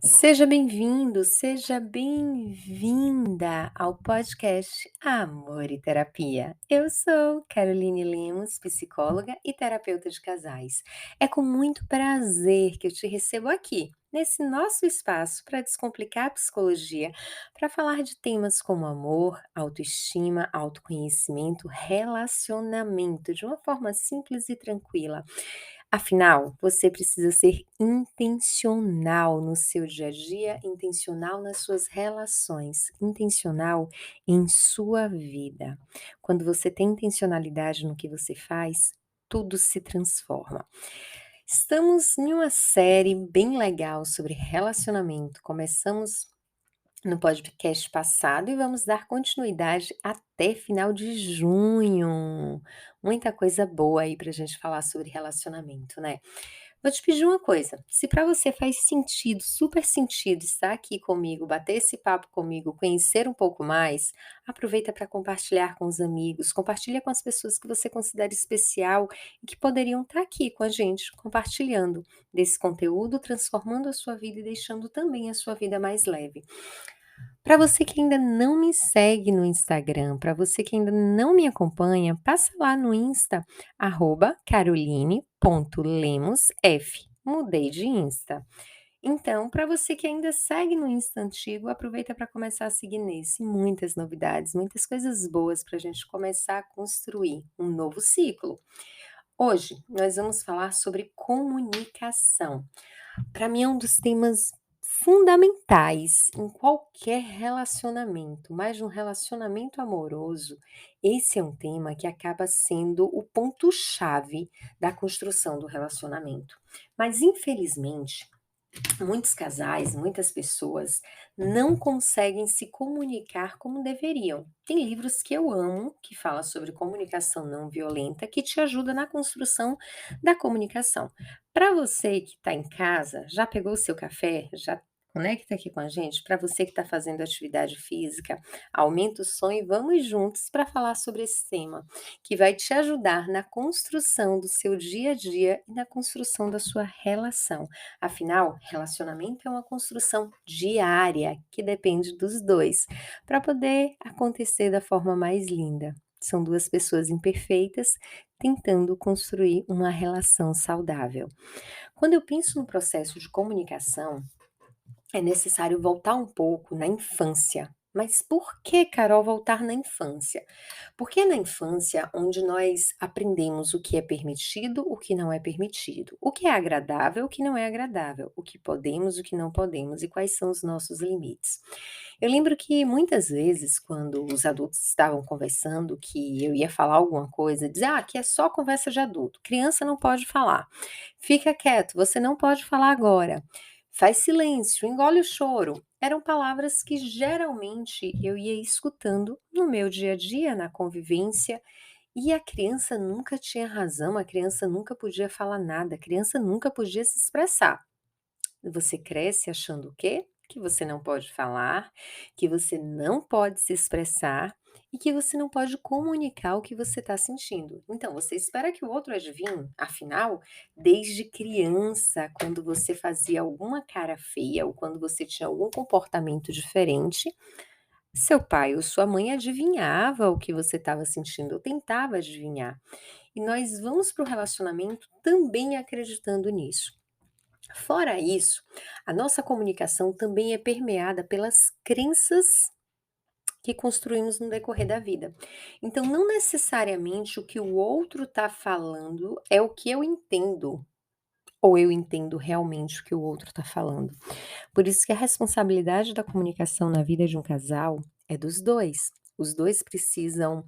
Seja bem-vindo, seja bem-vinda ao podcast Amor e Terapia. Eu sou Caroline Lemos, psicóloga e terapeuta de casais. É com muito prazer que eu te recebo aqui, nesse nosso espaço para descomplicar a psicologia, para falar de temas como amor, autoestima, autoconhecimento, relacionamento, de uma forma simples e tranquila. Afinal, você precisa ser intencional no seu dia a dia, intencional nas suas relações, intencional em sua vida. Quando você tem intencionalidade no que você faz, tudo se transforma. Estamos em uma série bem legal sobre relacionamento. Começamos no podcast passado e vamos dar continuidade até final de junho. Muita coisa boa aí pra gente falar sobre relacionamento, né? Vou te pedir uma coisa, se para você faz sentido, super sentido estar aqui comigo, bater esse papo comigo, conhecer um pouco mais, aproveita para compartilhar com os amigos, compartilha com as pessoas que você considera especial e que poderiam estar aqui com a gente, compartilhando desse conteúdo, transformando a sua vida e deixando também a sua vida mais leve. Para você que ainda não me segue no Instagram, para você que ainda não me acompanha, passa lá no Insta, @caroline.lemosf. Mudei de Insta. Então, para você que ainda segue no Insta antigo, aproveita para começar a seguir nesse. Muitas novidades, muitas coisas boas para a gente começar a construir um novo ciclo. Hoje, nós vamos falar sobre comunicação. Para mim é um dos temas fundamentais em qualquer relacionamento, mas no relacionamento amoroso, esse é um tema que acaba sendo o ponto-chave da construção do relacionamento. Mas infelizmente, muitos casais, muitas pessoas não conseguem se comunicar como deveriam. Tem livros que eu amo, que fala sobre comunicação não violenta, que te ajuda na construção da comunicação. Para você que está em casa, já pegou o seu café? Já conecta aqui com a gente? Para você que está fazendo atividade física, aumenta o som e vamos juntos para falar sobre esse tema, que vai te ajudar na construção do seu dia a dia e na construção da sua relação. Afinal, relacionamento é uma construção diária que depende dos dois para poder acontecer da forma mais linda. São duas pessoas imperfeitas tentando construir uma relação saudável. Quando eu penso no processo de comunicação, é necessário voltar um pouco na infância. Mas por que, Carol, voltar na infância? Porque é na infância onde nós aprendemos o que é permitido, o que não é permitido, o que é agradável, o que não é agradável, o que podemos, o que não podemos e quais são os nossos limites. Eu lembro que muitas vezes, quando os adultos estavam conversando, que eu ia falar alguma coisa, dizer, aqui é só conversa de adulto, criança não pode falar, fica quieto, você não pode falar agora, faz silêncio, engole o choro. Eram palavras que geralmente eu ia escutando no meu dia a dia, na convivência, e a criança nunca tinha razão, a criança nunca podia falar nada, a criança nunca podia se expressar. Você cresce achando o quê? Que você não pode falar, que você não pode se expressar e que você não pode comunicar o que você está sentindo. Então, você espera que o outro adivinhe? Afinal, desde criança, quando você fazia alguma cara feia ou quando você tinha algum comportamento diferente, seu pai ou sua mãe adivinhava o que você estava sentindo ou tentava adivinhar. E nós vamos para o relacionamento também acreditando nisso. Fora isso, a nossa comunicação também é permeada pelas crenças que construímos no decorrer da vida. Então, não necessariamente o que o outro está falando é o que eu entendo, ou eu entendo realmente o que o outro está falando. Por isso que a responsabilidade da comunicação na vida de um casal é dos dois. Os dois precisam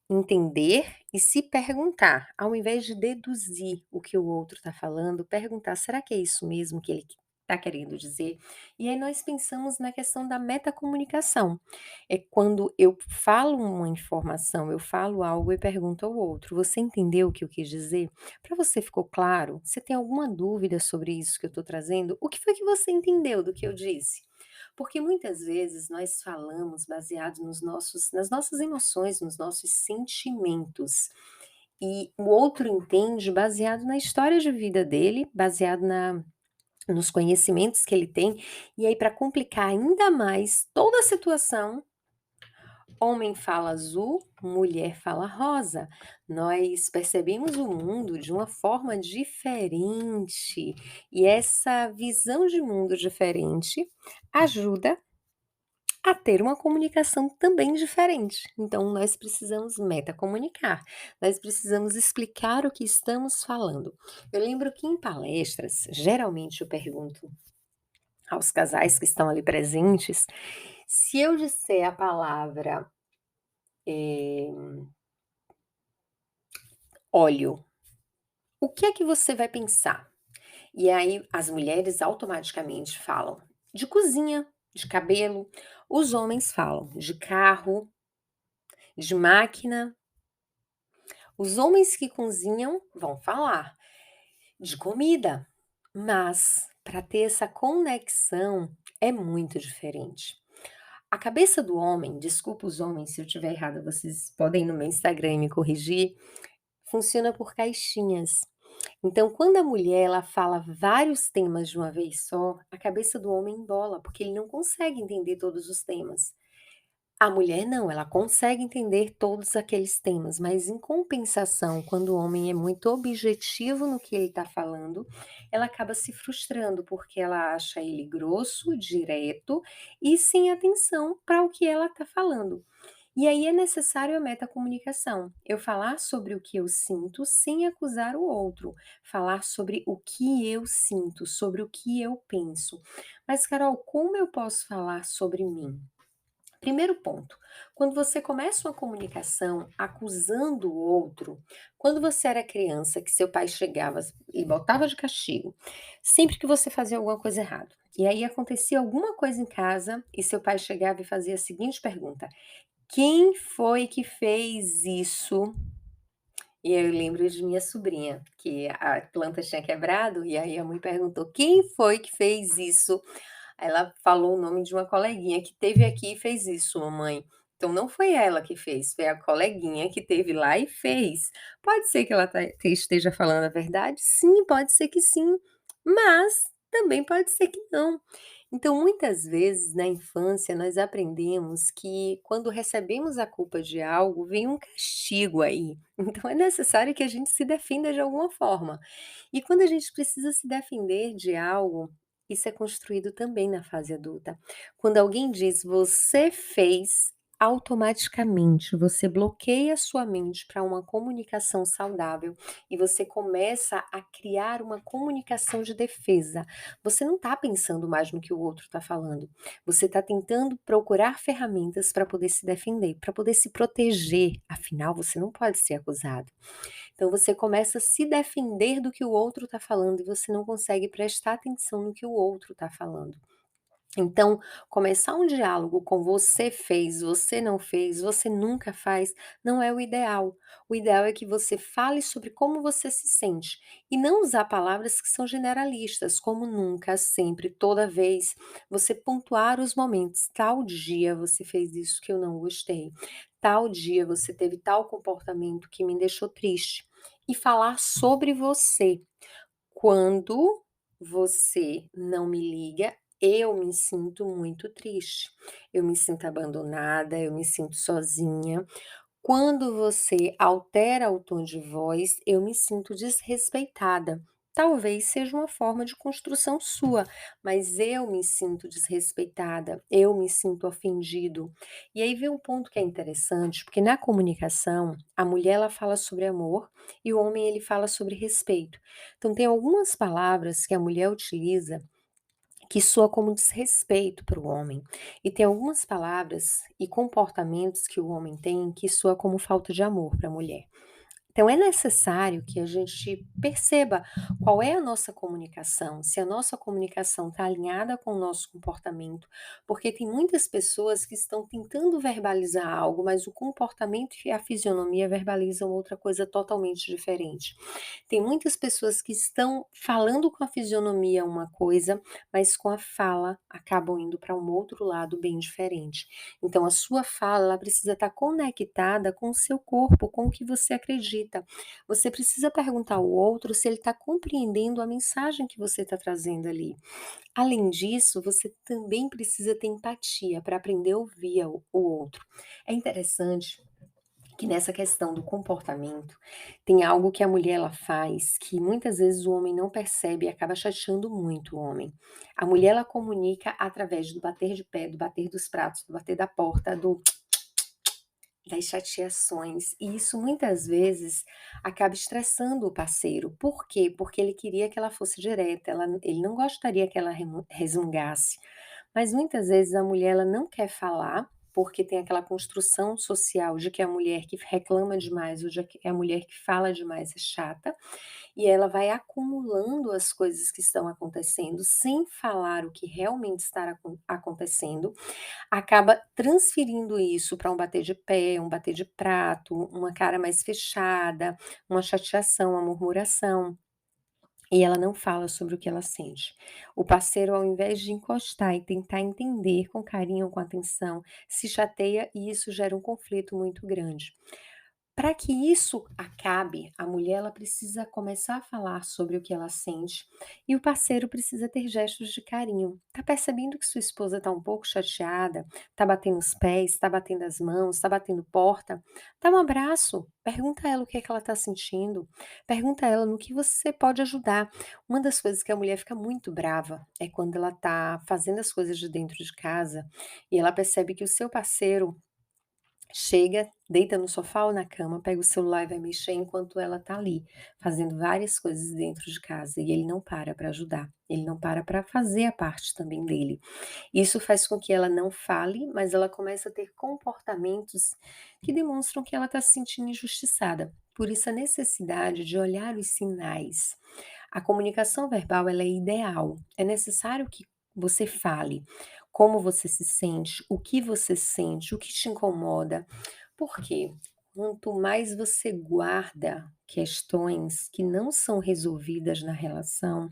entender e se perguntar, ao invés de deduzir o que o outro está falando, perguntar: será que é isso mesmo que ele está querendo dizer? E aí nós pensamos na questão da metacomunicação. É quando eu falo uma informação, eu falo algo e pergunto ao outro: você entendeu o que eu quis dizer? Para você ficou claro? Você tem alguma dúvida sobre isso que eu estou trazendo? O que foi que você entendeu do que eu disse? Porque muitas vezes nós falamos baseado nas nossas emoções, nos nossos sentimentos. E o outro entende baseado na história de vida dele, baseado nos conhecimentos que ele tem, e aí para complicar ainda mais toda a situação, homem fala azul, mulher fala rosa. Nós percebemos o mundo de uma forma diferente, e essa visão de mundo diferente ajuda a ter uma comunicação também diferente. Então nós precisamos metacomunicar, nós precisamos explicar o que estamos falando. Eu lembro que em palestras, geralmente eu pergunto aos casais que estão ali presentes, se eu disser a palavra, eh, óleo, o que é que você vai pensar? E aí as mulheres automaticamente falam de cozinha, de cabelo, os homens falam de carro, de máquina. Os homens que cozinham vão falar de comida, mas para ter essa conexão é muito diferente. A cabeça do homem, desculpa os homens se eu estiver errada, vocês podem ir no meu Instagram e me corrigir, funciona por caixinhas. Então, quando a mulher ela fala vários temas de uma vez só, a cabeça do homem embola, porque ele não consegue entender todos os temas. A mulher não, ela consegue entender todos aqueles temas, mas em compensação, quando o homem é muito objetivo no que ele está falando, ela acaba se frustrando, porque ela acha ele grosso, direto e sem atenção para o que ela está falando. E aí é necessário a metacomunicação. Eu falar sobre o que eu sinto sem acusar o outro, falar sobre o que eu sinto, sobre o que eu penso. Mas, Carol, como eu posso falar sobre mim? Primeiro ponto, quando você começa uma comunicação acusando o outro, quando você era criança, que seu pai chegava e botava de castigo, sempre que você fazia alguma coisa errada, e aí acontecia alguma coisa em casa e seu pai chegava e fazia a seguinte pergunta: quem foi que fez isso? E aí eu lembro de minha sobrinha, que a planta tinha quebrado, e aí a mãe perguntou: quem foi que fez isso? Aí ela falou o nome de uma coleguinha que teve aqui e fez isso, mamãe. Então não foi ela que fez, foi a coleguinha que teve lá e fez. Pode ser que ela esteja falando a verdade? Sim, pode ser que sim, mas também pode ser que não. Então, muitas vezes na infância nós aprendemos que quando recebemos a culpa de algo, vem um castigo aí. Então é necessário que a gente se defenda de alguma forma. E quando a gente precisa se defender de algo, isso é construído também na fase adulta. Quando alguém diz você fez, automaticamente você bloqueia a sua mente para uma comunicação saudável e você começa a criar uma comunicação de defesa. Você não está pensando mais no que o outro está falando. Você está tentando procurar ferramentas para poder se defender, para poder se proteger. Afinal, você não pode ser acusado. Então você começa a se defender do que o outro está falando e você não consegue prestar atenção no que o outro está falando. Então, começar um diálogo com você fez, você não fez, você nunca faz, não é o ideal. O ideal é que você fale sobre como você se sente e não usar palavras que são generalistas, como nunca, sempre, toda vez. Você pontuar os momentos. Tal dia você fez isso que eu não gostei. Tal dia você teve tal comportamento que me deixou triste. E falar sobre você. Quando você não me liga, eu me sinto muito triste, eu me sinto abandonada, eu me sinto sozinha. Quando você altera o tom de voz, eu me sinto desrespeitada. Talvez seja uma forma de construção sua, mas eu me sinto desrespeitada, eu me sinto ofendido. E aí vem um ponto que é interessante, porque na comunicação, a mulher ela fala sobre amor e o homem ele fala sobre respeito. Então tem algumas palavras que a mulher utiliza que soa como desrespeito para o homem. E tem algumas palavras e comportamentos que o homem tem que soa como falta de amor para a mulher. Então é necessário que a gente perceba qual é a nossa comunicação, se a nossa comunicação está alinhada com o nosso comportamento, porque tem muitas pessoas que estão tentando verbalizar algo, mas o comportamento e a fisionomia verbalizam outra coisa totalmente diferente. Tem muitas pessoas que estão falando com a fisionomia uma coisa, mas com a fala acabam indo para um outro lado bem diferente. Então a sua fala ela precisa estar conectada com o seu corpo, com o que você acredita. dita, você precisa perguntar ao outro se ele está compreendendo a mensagem que você está trazendo ali. Além disso, você também precisa ter empatia para aprender a ouvir o outro. É interessante que nessa questão do comportamento, tem algo que a mulher ela faz que muitas vezes o homem não percebe e acaba chateando muito o homem. A mulher ela comunica através do bater de pé, do bater dos pratos, do bater da porta, das chateações, e isso muitas vezes acaba estressando o parceiro. Por quê? Porque ele queria que ela fosse direta, ele não gostaria que ela resmungasse. Mas muitas vezes a mulher ela não quer falar, porque tem aquela construção social de que a mulher que reclama demais ou de que a mulher que fala demais é chata, e ela vai acumulando as coisas que estão acontecendo sem falar o que realmente está acontecendo, acaba transferindo isso para um bater de pé, um bater de prato, uma cara mais fechada, uma chateação, uma murmuração. E ela não fala sobre o que ela sente. O parceiro, ao invés de encostar e tentar entender com carinho, com atenção, se chateia e isso gera um conflito muito grande. Para que isso acabe, a mulher ela precisa começar a falar sobre o que ela sente e o parceiro precisa ter gestos de carinho. Tá percebendo que sua esposa está um pouco chateada? Tá batendo os pés, tá batendo as mãos, tá batendo porta? Dá um abraço, pergunta a ela o que é que ela está sentindo, pergunta a ela no que você pode ajudar. Uma das coisas que a mulher fica muito brava é quando ela tá fazendo as coisas de dentro de casa e ela percebe que o seu parceiro chega, deita no sofá ou na cama, pega o celular e vai mexer enquanto ela tá ali, fazendo várias coisas dentro de casa e ele não para ajudar, ele não para fazer a parte também dele. Isso faz com que ela não fale, mas ela começa a ter comportamentos que demonstram que ela está se sentindo injustiçada. Por isso a necessidade de olhar os sinais. A comunicação verbal ela é ideal. É necessário que você fale como você se sente, o que você sente, o que te incomoda. Por quê? Quanto mais você guarda questões que não são resolvidas na relação,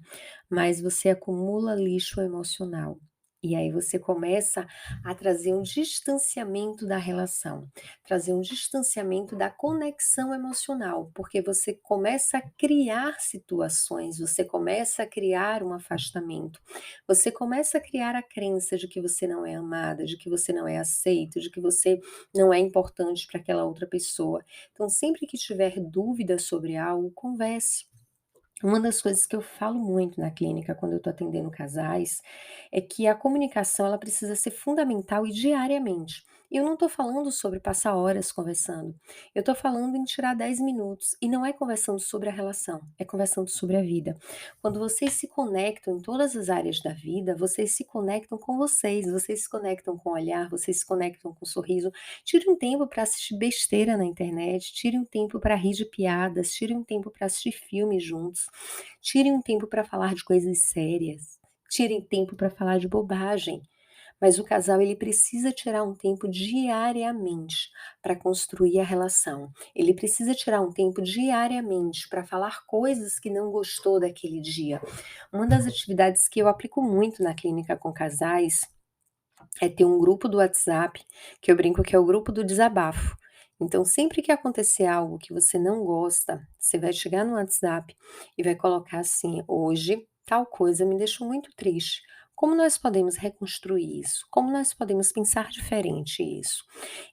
mais você acumula lixo emocional. E aí você começa a trazer um distanciamento da relação, trazer um distanciamento da conexão emocional, porque você começa a criar situações, você começa a criar um afastamento, você começa a criar a crença de que você não é amada, de que você não é aceito, de que você não é importante para aquela outra pessoa. Então, sempre que tiver dúvida sobre algo, converse. Uma das coisas que eu falo muito na clínica quando eu estou atendendo casais, é que a comunicação ela precisa ser fundamental e diariamente. E eu não estou falando sobre passar horas conversando, eu estou falando em tirar 10 minutos, e não é conversando sobre a relação, é conversando sobre a vida. Quando vocês se conectam em todas as áreas da vida, vocês se conectam com vocês se conectam com o olhar, vocês se conectam com o sorriso. Tire um tempo para assistir besteira na internet, tire um tempo para rir de piadas, tire um tempo para assistir filmes juntos. Tirem um tempo para falar de coisas sérias, tirem tempo para falar de bobagem, mas o casal ele precisa tirar um tempo diariamente para construir a relação. Ele precisa tirar um tempo diariamente para falar coisas que não gostou daquele dia. Uma das atividades que eu aplico muito na clínica com casais é ter um grupo do WhatsApp, que eu brinco que é o grupo do desabafo. Então, sempre que acontecer algo que você não gosta, você vai chegar no WhatsApp e vai colocar assim: hoje tal coisa me deixou muito triste. Como nós podemos reconstruir isso? Como nós podemos pensar diferente isso?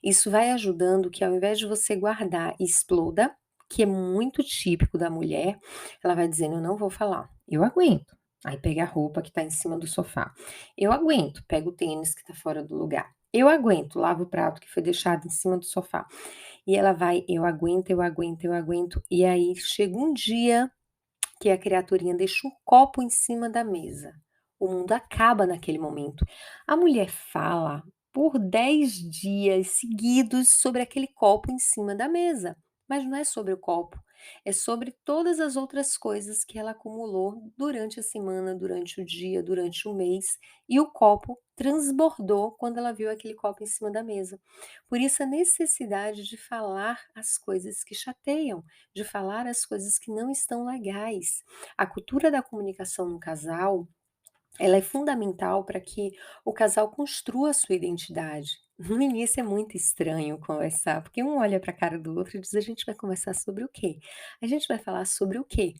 Isso vai ajudando que ao invés de você guardar e exploda, que é muito típico da mulher, ela vai dizendo: eu não vou falar, eu aguento. Aí pega a roupa que está em cima do sofá. Eu aguento, pego o tênis que está fora do lugar. Eu aguento, lavo o prato que foi deixado em cima do sofá. E ela vai, eu aguento, eu aguento, eu aguento. E aí chega um dia que a criaturinha deixa um copo em cima da mesa. O mundo acaba naquele momento. A mulher fala por 10 dias seguidos sobre aquele copo em cima da mesa, mas não é sobre o copo, é sobre todas as outras coisas que ela acumulou durante a semana, durante o dia, durante o mês, e o copo transbordou quando ela viu aquele copo em cima da mesa. Por isso a necessidade de falar as coisas que chateiam, de falar as coisas que não estão legais. A cultura da comunicação no casal Ela é fundamental para que o casal construa a sua identidade. No início é muito estranho conversar, porque um olha para a cara do outro e diz: "A gente vai conversar sobre o quê? A gente vai falar sobre o quê?".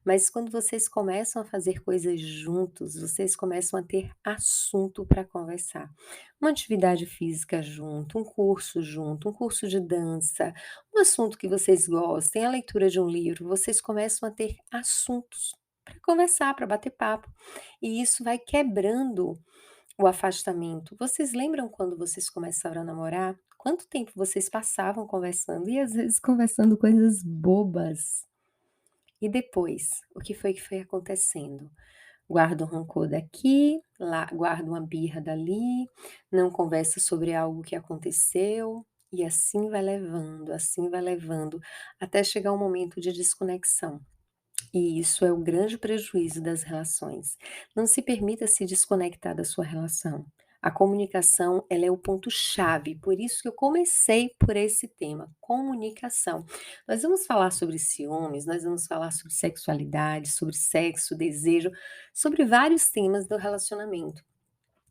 Mas quando vocês começam a fazer coisas juntos, vocês começam a ter assunto para conversar. Uma atividade física junto, um curso de dança, um assunto que vocês gostem, a leitura de um livro, vocês começam a ter assuntos para conversar, para bater papo. E isso vai quebrando o afastamento. Vocês lembram quando vocês começaram a namorar? Quanto tempo vocês passavam conversando e às vezes conversando coisas bobas? E depois, o que foi acontecendo? Guarda um rancor daqui, lá guarda uma birra dali, não conversa sobre algo que aconteceu, e assim vai levando, até chegar um momento de desconexão. E isso é o grande prejuízo das relações. Não se permita se desconectar da sua relação. A comunicação, ela é o ponto-chave, por isso que eu comecei por esse tema, comunicação. Nós vamos falar sobre ciúmes, nós vamos falar sobre sexualidade, sobre sexo, desejo, sobre vários temas do relacionamento.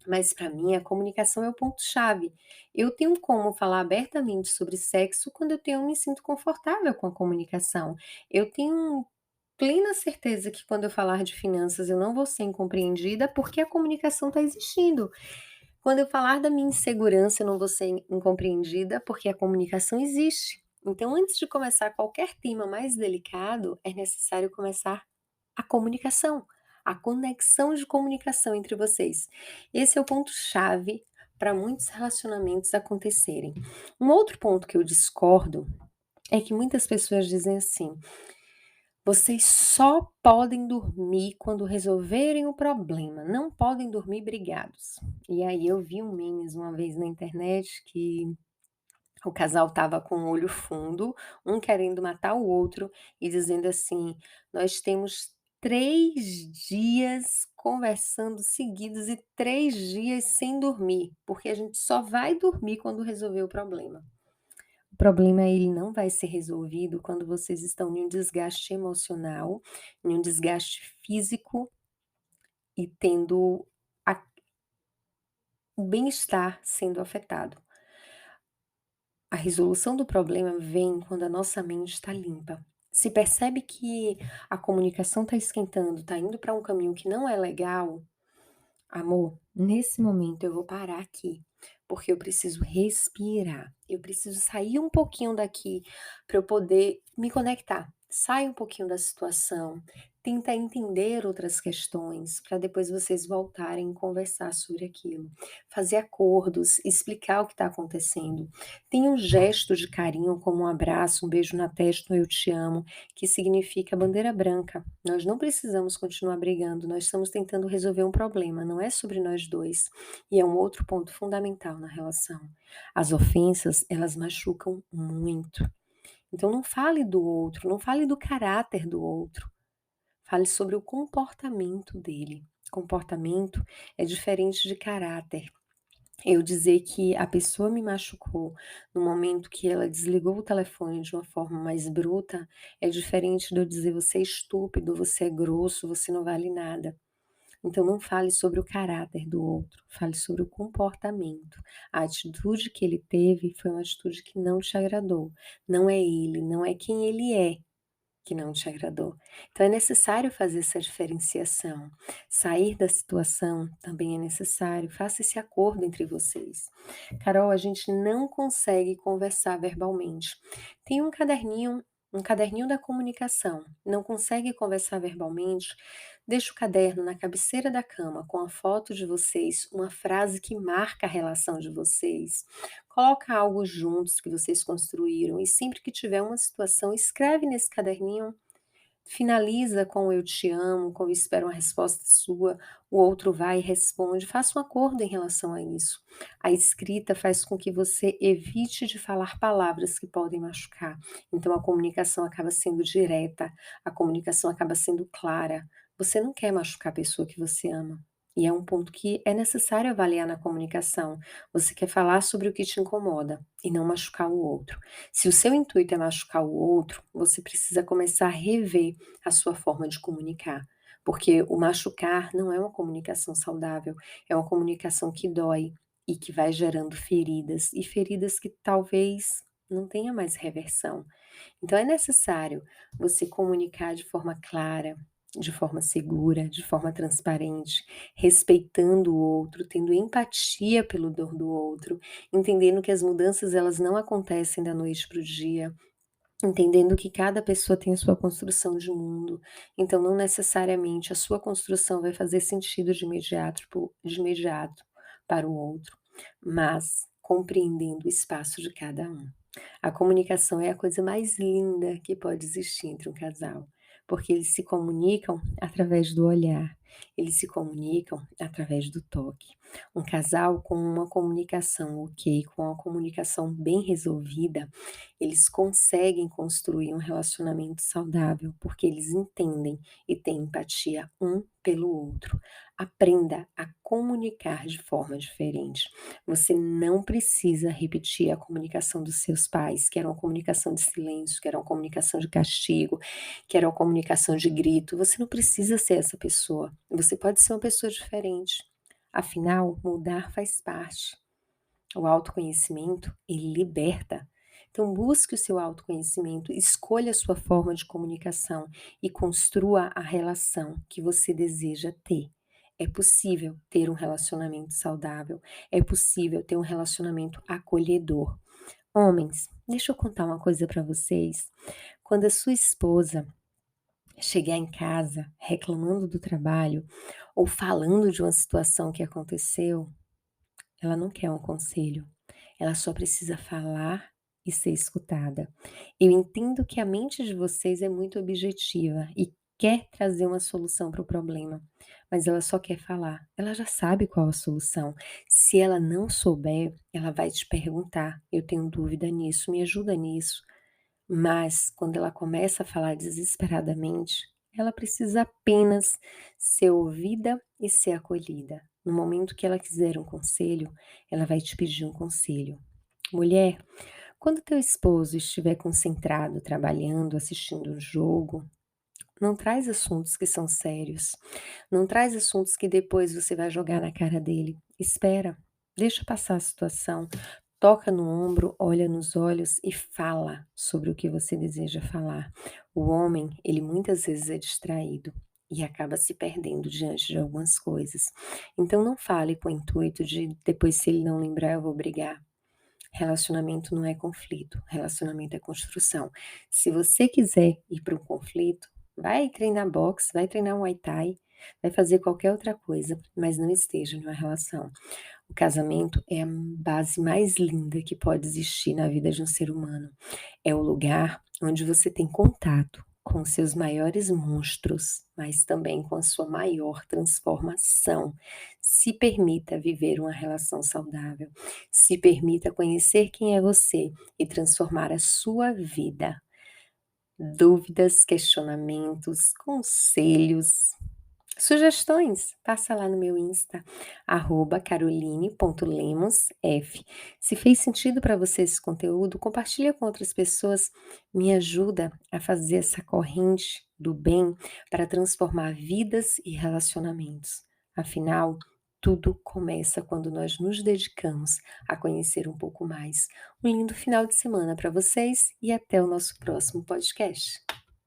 Mas para mim a comunicação é o ponto-chave. Eu tenho como falar abertamente sobre sexo quando me sinto confortável com a comunicação. Eu tenho plena certeza que quando eu falar de finanças eu não vou ser incompreendida, porque a comunicação está existindo. Quando eu falar da minha insegurança eu não vou ser incompreendida, porque a comunicação existe. Então, antes de começar qualquer tema mais delicado, é necessário começar a comunicação, a conexão de comunicação entre vocês. Esse é o ponto-chave para muitos relacionamentos acontecerem. Um outro ponto que eu discordo é que muitas pessoas dizem assim: vocês só podem dormir quando resolverem o problema, não podem dormir brigados. E aí eu vi um memes uma vez na internet que o casal estava com o olho fundo, um querendo matar o outro e dizendo assim: "Nós temos 3 dias conversando seguidos e 3 dias sem dormir, porque a gente só vai dormir quando resolver o problema". O problema, ele não vai ser resolvido quando vocês estão em um desgaste emocional, em um desgaste físico e tendo a o bem-estar sendo afetado. A resolução do problema vem quando a nossa mente está limpa. Se percebe que a comunicação está esquentando, está indo para um caminho que não é legal, amor, nesse momento eu vou parar aqui, porque eu preciso respirar. Eu preciso sair um pouquinho daqui para eu poder me conectar. Sai um pouquinho da situação, tenta entender outras questões, para depois vocês voltarem a conversar sobre aquilo. Fazer acordos, explicar o que está acontecendo. Tem um gesto de carinho, como um abraço, um beijo na testa, um eu te amo, que significa bandeira branca. Nós não precisamos continuar brigando, nós estamos tentando resolver um problema, não é sobre nós dois. E é um outro ponto fundamental na relação. As ofensas, elas machucam muito. Então não fale do outro, não fale do caráter do outro, fale sobre o comportamento dele. Comportamento é diferente de caráter. Eu dizer que a pessoa me machucou no momento que ela desligou o telefone de uma forma mais bruta, é diferente de eu dizer: "Você é estúpido, você é grosso, você não vale nada". Então não fale sobre o caráter do outro, fale sobre o comportamento. A atitude que ele teve foi uma atitude que não te agradou. Não é ele, não é quem ele é que não te agradou. Então é necessário fazer essa diferenciação. Sair da situação também é necessário. Faça esse acordo entre vocês. Carol, a gente não consegue conversar verbalmente. Tem um caderninho da comunicação. Não consegue conversar verbalmente? Deixa o caderno na cabeceira da cama com a foto de vocês, uma frase que marca a relação de vocês. Coloca algo juntos que vocês construíram e sempre que tiver uma situação, escreve nesse caderninho. Finaliza com "eu te amo", com "eu espero uma resposta sua", o outro vai e responde, faça um acordo em relação a isso. A escrita faz com que você evite de falar palavras que podem machucar, então a comunicação acaba sendo direta, a comunicação acaba sendo clara. Você não quer machucar a pessoa que você ama, e é um ponto que é necessário avaliar na comunicação. Você quer falar sobre o que te incomoda e não machucar o outro. Se o seu intuito é machucar o outro, você precisa começar a rever a sua forma de comunicar. porque o machucar não é uma comunicação saudável, é uma comunicação que dói e que vai gerando feridas, e feridas que talvez não tenha mais reversão. Então é necessário você comunicar de forma clara, de forma segura, de forma transparente, respeitando o outro, tendo empatia pelo dor do outro, entendendo que as mudanças elas não acontecem da noite para o dia, entendendo que cada pessoa tem a sua construção de mundo, então não necessariamente a sua construção vai fazer sentido de imediato para o outro, mas compreendendo o espaço de cada um. A comunicação é a coisa mais linda que pode existir entre um casal, porque eles se comunicam através do olhar, eles se comunicam através do toque. Um casal com uma comunicação ok, com uma comunicação bem resolvida, eles conseguem construir um relacionamento saudável, porque eles entendem e têm empatia um pelo outro. Aprenda a comunicar de forma diferente. Você não precisa repetir a comunicação dos seus pais, que era uma comunicação de silêncio, que era uma comunicação de castigo, que era uma comunicação de grito. Você não precisa ser essa pessoa. Você pode ser uma pessoa diferente. Afinal, mudar faz parte. O autoconhecimento, ele liberta. Então busque o seu autoconhecimento, escolha a sua forma de comunicação e construa a relação que você deseja ter. É possível ter um relacionamento saudável, é possível ter um relacionamento acolhedor. Homens, deixa eu contar uma coisa para vocês. Quando a sua esposa chegar em casa reclamando do trabalho ou falando de uma situação que aconteceu, ela não quer um conselho, ela só precisa falar e ser escutada. Eu entendo que a mente de vocês é muito objetiva e quer trazer uma solução para o problema, mas ela só quer falar. Ela já sabe qual a solução. Se ela não souber, ela vai te perguntar: eu tenho dúvida nisso, me ajuda nisso. Mas quando ela começa a falar desesperadamente, ela precisa apenas ser ouvida e ser acolhida. No momento que ela quiser um conselho, ela vai te pedir um conselho. Mulher, quando teu esposo estiver concentrado, trabalhando, assistindo um jogo, não traz assuntos que são sérios. Não traz assuntos que depois você vai jogar na cara dele. Espera, deixa passar a situação. Toca no ombro, olha nos olhos e fala sobre o que você deseja falar. O homem, ele muitas vezes é distraído e acaba se perdendo diante de algumas coisas. Então não fale com o intuito de depois se ele não lembrar eu vou brigar. Relacionamento não é conflito, relacionamento é construção. Se você quiser ir para um conflito, vai treinar boxe, vai treinar Muay Thai, vai fazer qualquer outra coisa, mas não esteja numa relação. O casamento é a base mais linda que pode existir na vida de um ser humano. É o lugar onde você tem contato com os seus maiores monstros, mas também com a sua maior transformação. Se permita viver uma relação saudável. Se permita conhecer quem é você e transformar a sua vida. Dúvidas, questionamentos, conselhos, sugestões, passa lá no meu Insta, @caroline.lemosf. Se fez sentido para você esse conteúdo, compartilha com outras pessoas, me ajuda a fazer essa corrente do bem para transformar vidas e relacionamentos. Afinal, tudo começa quando nós nos dedicamos a conhecer um pouco mais. Um lindo final de semana para vocês e até o nosso próximo podcast.